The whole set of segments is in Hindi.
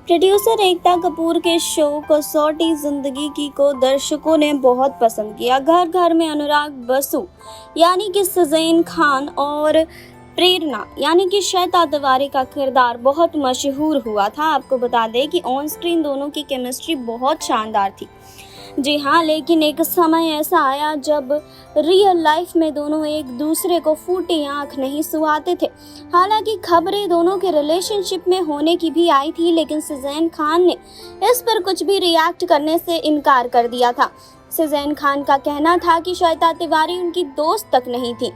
प्रोड्यूसर एकता कपूर के शो कसौटी जिंदगी की को दर्शकों ने बहुत पसंद किया। घर घर में अनुराग बसु यानी कि सुजैन खान और प्रेरणा यानी कि श्वेता तिवारी का किरदार बहुत मशहूर हुआ था। आपको बता दें कि ऑन स्क्रीन दोनों की केमिस्ट्री बहुत शानदार थी। जी हाँ, लेकिन एक समय ऐसा आया जब रियल लाइफ में दोनों एक दूसरे को फूटी आंख नहीं सुहाते थे। हालांकि खबरें दोनों के रिलेशनशिप में होने की भी आई थी, लेकिन सुजैन खान ने इस पर कुछ भी रिएक्ट करने से इनकार कर दिया था। सुजैन खान का कहना था कि श्वेता तिवारी उनकी दोस्त तक नहीं थी।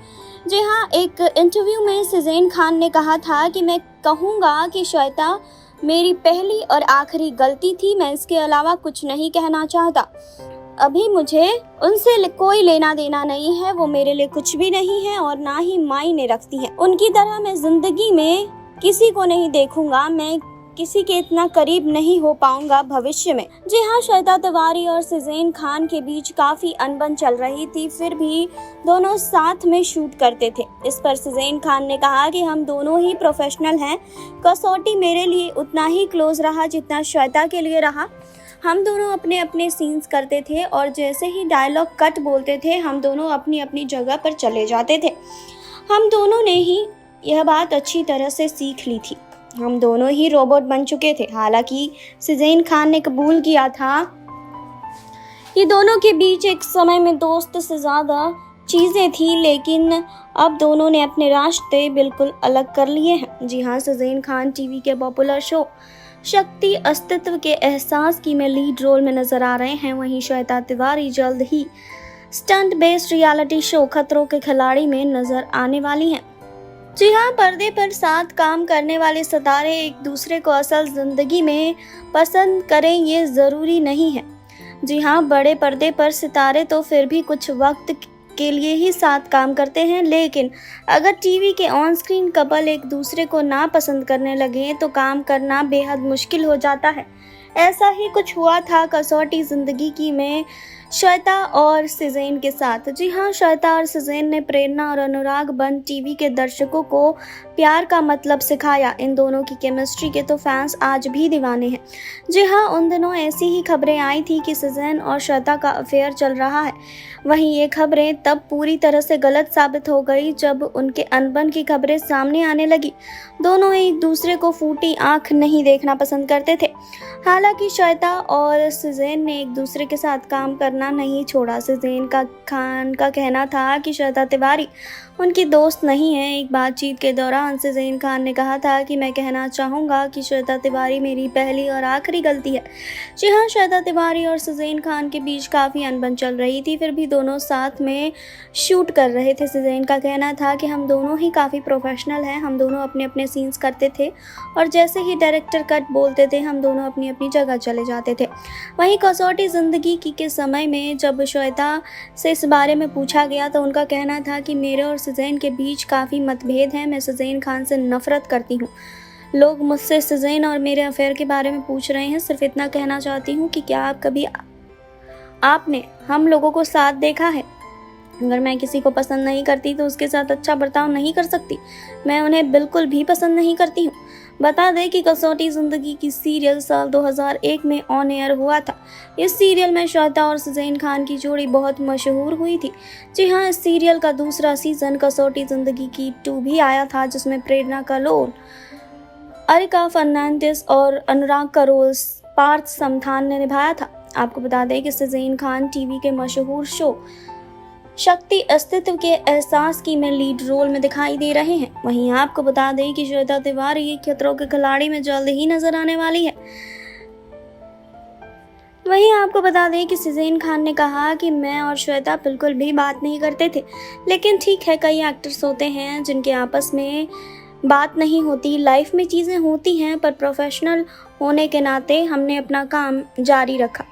जी हाँ, एक इंटरव्यू में सुजैन खान ने कहा था कि मैं कहूँगा कि श्वेता मेरी पहली और आखिरी गलती थी, मैं इसके अलावा कुछ नहीं कहना चाहता। अभी मुझे उनसे कोई लेना देना नहीं है, वो मेरे लिए कुछ भी नहीं है और ना ही मायने रखती है। उनकी तरह मैं जिंदगी में किसी को नहीं देखूंगा, मैं किसी के इतना करीब नहीं हो पाऊंगा भविष्य में। जी हाँ, श्वेता तिवारी और सुजैन खान के बीच काफी अनबन चल रही थी, फिर भी दोनों साथ में शूट करते थे। इस पर सुजैन खान ने कहा कि हम दोनों ही प्रोफेशनल हैं। कसौटी मेरे लिए उतना ही क्लोज रहा जितना श्वेता के लिए रहा। हम दोनों अपने अपने सीन्स करते थे और जैसे ही डायलॉग कट बोलते थे हम दोनों अपनी अपनी जगह पर चले जाते थे। हम दोनों ने ही यह बात अच्छी तरह से सीख ली थी। हम दोनों ही रोबोट बन चुके थे। हालांकि सुजैन खान ने कबूल किया था कि दोनों के बीच एक समय में दोस्त से ज़्यादा चीज़ें थी, लेकिन अब दोनों ने अपने रास्ते बिल्कुल अलग कर लिए हैं। जी हाँ, सुजैन खान टीवी के पॉपुलर शो शक्ति अस्तित्व के एहसास की में लीड रोल में नजर आ रहे हैं। वहीं श्वेता तिवारी जल्द ही स्टंट बेस्ड रियलिटी शो खतरों के खिलाड़ी में नजर आने वाली हैं। जी हाँ, पर्दे पर साथ काम करने वाले सितारे एक दूसरे को असल जिंदगी में पसंद करें ये ज़रूरी नहीं है। जी हाँ, बड़े पर्दे पर सितारे तो फिर भी कुछ वक्त के लिए ही साथ काम करते हैं, लेकिन अगर टीवी के ऑन स्क्रीन कपल एक दूसरे को ना पसंद करने लगे तो काम करना बेहद मुश्किल हो जाता है। ऐसा ही कुछ हुआ था कसौटी जिंदगी की में श्वेता और सुजैन के साथ। जी हाँ, श्वेता और सुजैन ने प्रेरणा और अनुराग बन टीवी के दर्शकों को प्यार का मतलब सिखाया। इन दोनों की केमिस्ट्री के तो फैंस आज भी दीवाने हैं। जी हाँ, उन दिनों ऐसी ही खबरें आई थी कि सुजैन और श्वेता का अफेयर चल रहा है। वहीं ये खबरें तब पूरी तरह से गलत साबित हो गई जब उनके अनबन की खबरें सामने आने लगी। दोनों एक दूसरे को फूटी आंख नहीं देखना पसंद करते थे। हालांकि श्वेता और सुजैन ने एक दूसरे के साथ काम करना नहीं छोड़ा। सुजैन खान का कहना था कि श्वेता तिवारी उनकी दोस्त नहीं है। एक बातचीत के दौरान सुजैन खान ने कहा था कि मैं कहना चाहूँगा कि श्वेता तिवारी मेरी पहली और आखिरी गलती है। जी हाँ, श्वेता तिवारी और सुजैन खान के बीच काफ़ी अनबन चल रही थी, फिर भी दोनों साथ में शूट कर रहे थे। सुजैन का कहना था कि हम दोनों ही काफ़ी प्रोफेशनल हैं, हम दोनों अपने अपने सीन्स करते थे और जैसे ही डायरेक्टर कट बोलते थे हम दोनों अपनी अपनी जगह चले जाते थे। वहीं कसौटी जिंदगी की के समय में जब श्वेता से इस बारे में पूछा गया तो उनका कहना था कि मेरे और सुजैन के बीच काफ़ी मतभेद हैं, मैं सुजैन खान से नफरत करती हूँ। लोग मुझसे सुजैन और मेरे अफेयर के बारे में पूछ रहे हैं, सिर्फ इतना कहना चाहती हूँ कि क्या आपने हम लोगों को साथ देखा है? अगर मैं किसी को पसंद नहीं करती तो उसके साथ अच्छा बर्ताव नहीं कर सकती। मैं उन्हें बिल्कुल भी पसंद नहीं करती हूँ। बता दें कि कसौटी जिंदगी की सीरियल साल 2001 में ऑन एयर हुआ था। इस सीरियल में श्वेता और सुजैन खान की जोड़ी बहुत मशहूर हुई थी। जी हाँ, इस सीरियल का दूसरा सीजन कसौटी जिंदगी की 2 भी आया था, जिसमें प्रेरणा का रोल अरिका फर्नांडिस और अनुराग का रोल पार्थ समथान ने निभाया था। आपको बता दें कि सुजैन खान टीवी के मशहूर शो शक्ति अस्तित्व के एहसास की में लीड रोल में दिखाई दे रहे हैं। वहीं आपको बता दें कि श्वेता तिवारी खतरों के खिलाड़ी में जल्द ही नजर आने वाली है। वहीं आपको बता दें कि सुजैन खान ने कहा कि मैं और श्वेता बिल्कुल भी बात नहीं करते थे, लेकिन ठीक है, कई एक्टर्स होते हैं जिनके आपस में बात नहीं होती। लाइफ में चीज़ें होती हैं, पर प्रोफेशनल होने के नाते हमने अपना काम जारी रखा।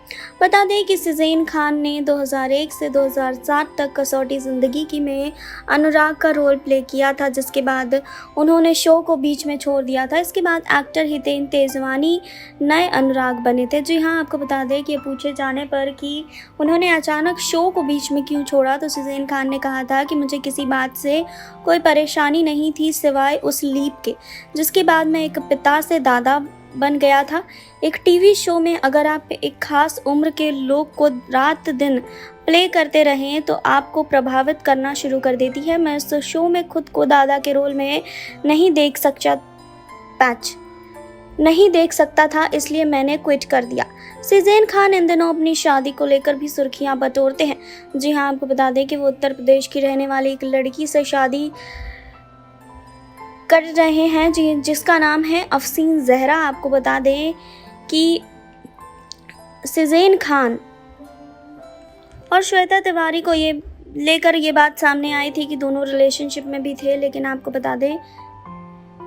बता दें कि सुजैन खान ने 2001 से 2007 तक कसौटी ज़िंदगी की में अनुराग का रोल प्ले किया था, जिसके बाद उन्होंने शो को बीच में छोड़ दिया था। इसके बाद एक्टर हितेन तेजवानी नए अनुराग बने थे। जी हाँ, आपको बता दें कि पूछे जाने पर कि उन्होंने अचानक शो को बीच में क्यों छोड़ा तो सुजैन खान ने कहा था कि मुझे किसी बात से कोई परेशानी नहीं थी सिवाय उस लीप के, जिसके बाद मैं एक पिता से दादा बन गया था। एक टीवी शो में अगर आप एक खास उम्र के लोग को रात दिन प्ले करते रहें तो आपको प्रभावित करना शुरू कर देती है। मैं इस शो में खुद को दादा के रोल में नहीं देख सकता था, इसलिए मैंने क्विट कर दिया। शहज़ैन खान इन दिनों अपनी शादी को लेकर भी सुर्खियां बटोरते हैं। जी हाँ, आपको बता दें कि वो उत्तर प्रदेश की रहने वाली एक लड़की से शादी कर रहे हैं जिसका नाम है अफसीन जहरा। आपको बता दें कि शहज़ैन खान और श्वेता तिवारी को ये लेकर ये बात सामने आई थी कि दोनों रिलेशनशिप में भी थे, लेकिन आपको बता दें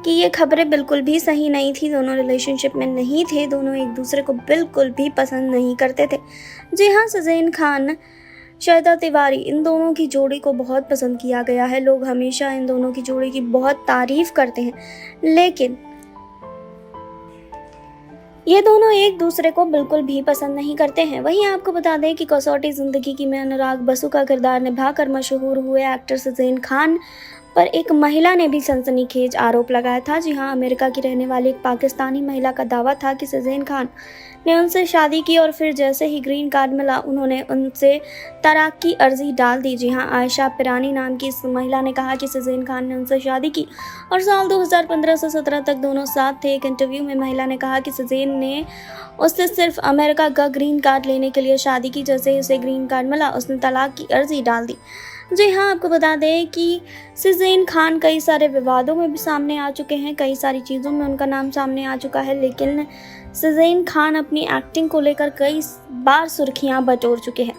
कि ये खबरें बिल्कुल भी सही नहीं थी। दोनों रिलेशनशिप में नहीं थे, दोनों एक दूसरे को बिल्कुल भी पसंद नहीं करते थे। जी हाँ, शहज़ैन खान, श्वेता तिवारी, इन दोनों की जोड़ी को बहुत पसंद किया गया है। लोग हमेशा इन दोनों की जोड़ी की बहुत तारीफ करते हैं, लेकिन ये दोनों एक दूसरे को बिल्कुल भी पसंद नहीं करते हैं। वहीं आपको बता दें कि कसौटी जिंदगी की में अनुराग बसु का किरदार निभाकर मशहूर हुए एक्टर शहज़ैन खान पर एक महिला ने भी सनसनीखेज आरोप लगाया था। जी हाँ, अमेरिका की रहने वाली एक पाकिस्तानी महिला का दावा था कि शहज़ैन खान ने उनसे शादी की और फिर जैसे ही ग्रीन कार्ड मिला उन्होंने उनसे तलाक की अर्जी डाल दी। जी हाँ, आयशा पिरानी नाम की इस महिला ने कहा कि शहज़ैन खान ने उनसे शादी की और साल 2015 से 17 तक दोनों साथ थे। एक इंटरव्यू में महिला ने कहा कि शहज़ैन ने उससे सिर्फ अमेरिका का ग्रीन कार्ड लेने के लिए शादी की। जैसे ही उसे ग्रीन कार्ड मिला उसने तलाक की अर्जी डाल दी। जी हाँ, आपको बता दें कि शहज़ैन खान कई सारे विवादों में भी सामने आ चुके हैं, कई सारी चीज़ों में उनका नाम सामने आ चुका है, लेकिन शहज़ैन खान अपनी एक्टिंग को लेकर कई बार सुर्खियां बटोर चुके हैं।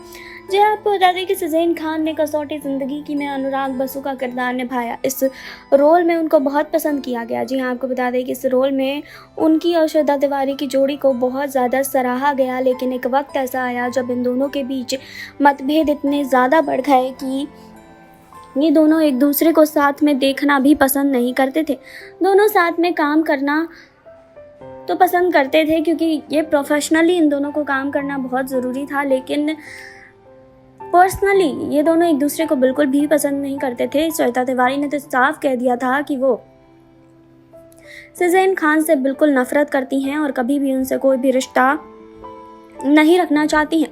जी हाँ, आपको बता दें कि शहज़ैन खान ने कसौटी ज़िंदगी की में अनुराग बसु का किरदार निभाया। इस रोल में उनको बहुत पसंद किया गया। जी हाँ, आपको बता दें कि इस रोल में उनकी और श्वेता तिवारी की जोड़ी को बहुत ज़्यादा सराहा गया, लेकिन एक वक्त ऐसा आया जब इन दोनों के बीच मतभेद इतने ज़्यादा बढ़ गए कि ये दोनों एक दूसरे को साथ में देखना भी पसंद नहीं करते थे। दोनों साथ में काम करना तो पसंद करते थे क्योंकि ये प्रोफेशनली इन दोनों को काम करना बहुत ज़रूरी था, लेकिन पर्सनली ये दोनों एक दूसरे को बिल्कुल भी पसंद नहीं करते थे। श्वेता तिवारी ने तो साफ कह दिया था कि वो शहज़ैन खान से बिल्कुल नफरत करती हैं और कभी भी उनसे कोई भी रिश्ता नहीं रखना चाहती हैं।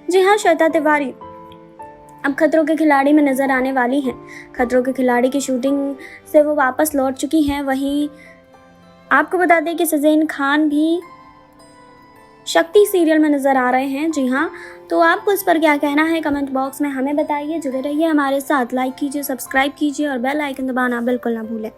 जी हाँ, श्वेता तिवारी अब खतरों के खिलाड़ी में नज़र आने वाली हैं। खतरों के खिलाड़ी की शूटिंग से वो वापस लौट चुकी हैं। वहीं आपको बता दें कि शहज़ैन खान भी शक्ति सीरियल में नज़र आ रहे हैं। जी हाँ, तो आपको इस पर क्या कहना है कमेंट बॉक्स में हमें बताइए। जुड़े रहिए हमारे साथ, लाइक कीजिए, सब्सक्राइब कीजिए और बेल आइकन दबाना बिल्कुल ना भूलें।